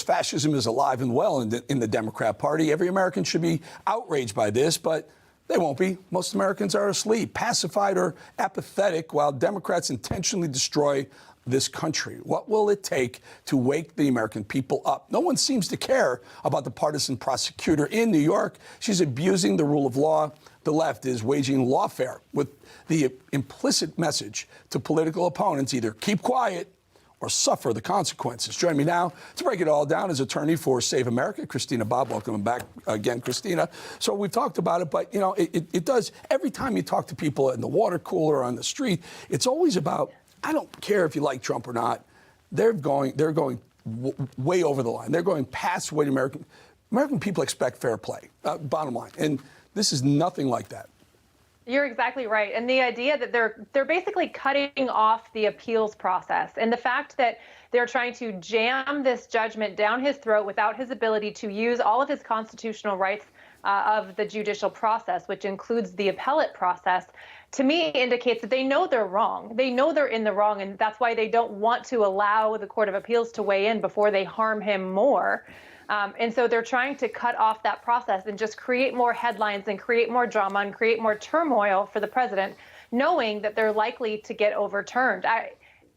fascism is alive and well in the Democrat Party. Every American should be outraged by this, but they won't be. Most Americans are asleep, pacified or apathetic, while Democrats intentionally destroy this country. What will it take to wake the American people up? No one seems to care about the partisan prosecutor in New York. She's abusing the rule of law. The left is waging lawfare with the implicit message to political opponents: either keep quiet or suffer the consequences. Join me now to break it all down is attorney for Save America, Christina Bobb. Welcome back again, Christina. So we've talked about it, but you know, it does, every time you talk to people in the water cooler or on the street, it's always about, I don't care if you like Trump or not, they're going way over the line. They're going past what American people expect fair play, bottom line. And this is nothing like that. You're exactly right. And the idea that they're basically cutting off the appeals process, and the fact that they're trying to jam this judgment down his throat without his ability to use all of his constitutional rights of the judicial process, which includes the appellate process, to me indicates that they know they're wrong. They know they're in the wrong, and that's why they don't want to allow the Court of Appeals to weigh in before they harm him more. And so they're trying to cut off that process and just create more headlines and create more drama and create more turmoil for the president, knowing that they're likely to get overturned.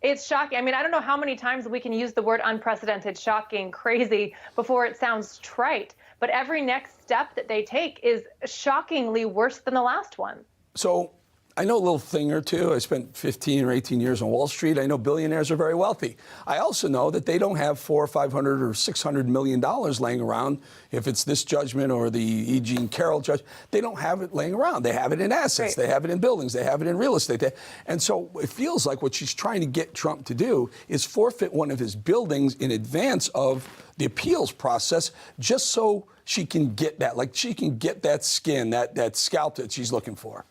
It's shocking. I mean, I don't know how many times we can use the word unprecedented, shocking, crazy before it sounds trite. But every next step that they take is shockingly worse than the last one. So I know a little thing or two. I spent 15 or 18 years on Wall Street. I know billionaires are very wealthy. I also know that they don't have $400 or $500 or $600 million laying around. If it's this judgment or the E. Jean Carroll judgment, they don't have it laying around. They have it in assets. Right. They have it in buildings. They have it in real estate. And so it feels like what she's trying to get Trump to do is forfeit one of his buildings in advance of the appeals process, just so she can get that, like she can get that skin, that scalp that she's looking for.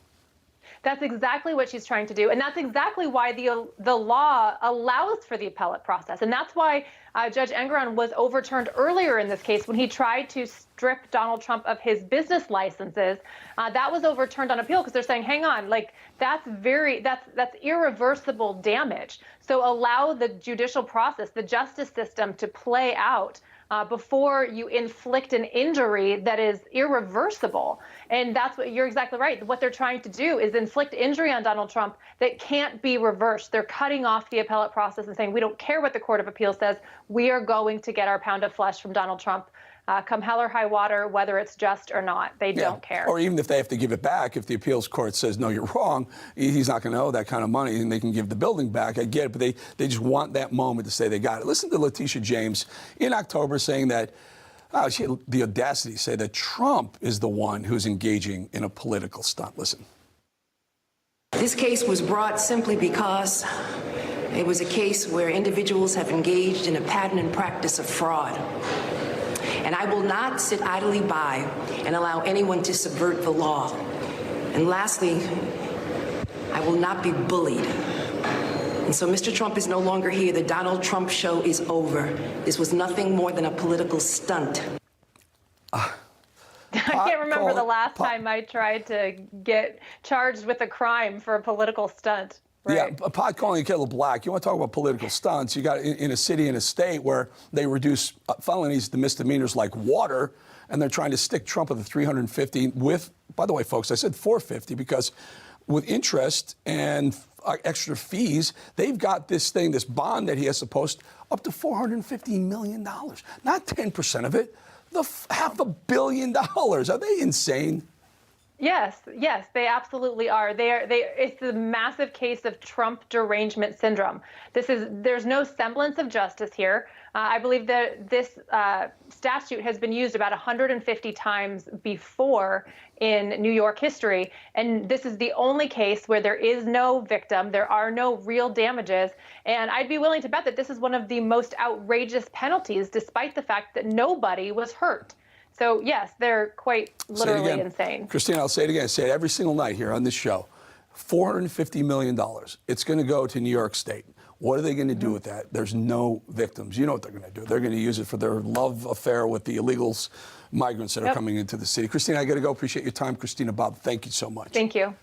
That's exactly what she's trying to do. And that's exactly why the law allows for the appellate process. And that's why Judge Engoron was overturned earlier in this case when he tried to strip Donald Trump of his business licenses. That was overturned on appeal because they're saying, hang on, like that's irreversible damage. So allow the judicial process, the justice system to play out before you inflict an injury that is irreversible. And that's what you're exactly right. What they're trying to do is inflict injury on Donald Trump that can't be reversed. They're cutting off the appellate process and saying, we don't care what the Court of Appeals says. We are going to get our pound of flesh from Donald Trump. Come hell or high water, whether it's just or not. They don't care. Or even if they have to give it back, if the appeals court says, no, you're wrong, he's not going to owe that kind of money and they can give the building back. I get it, but they just want that moment to say they got it. Listen to Letitia James in October saying that, she had the audacity to say that Trump is the one who's engaging in a political stunt. Listen. This case was brought simply because it was a case where individuals have engaged in a pattern and practice of fraud. And I will not sit idly by and allow anyone to subvert the law. And lastly, I will not be bullied. And so Mr. Trump is no longer here. The Donald Trump show is over. This was nothing more than a political stunt. I can't remember the last time I tried to get charged with a crime for a political stunt. Right. Yeah, pot calling a kettle black. You want to talk about political stunts? You got in a city and a state where they reduce felonies to misdemeanors like water, and they're trying to stick Trump with a 350 with, by the way, folks, I said 450 because with interest and extra fees, they've got this thing, this bond that he has to post up to $450 million. Not 10% of it, the $500 million. Are they insane? Yes, they absolutely are. It's a massive case of Trump derangement syndrome. There's no semblance of justice here. I believe that this statute has been used about 150 times before in New York history. And this is the only case where there is no victim. There are no real damages. And I'd be willing to bet that this is one of the most outrageous penalties, despite the fact that nobody was hurt. So, yes, they're quite literally insane. Christina, I'll say it again. I say it every single night here on this show. $450 million. It's going to go to New York State. What are they going to do with that? There's no victims. You know what they're going to do. They're going to use it for their love affair with the illegals, migrants that are coming into the city. Christina, I got to go. Appreciate your time. Christina Bobb, thank you so much. Thank you.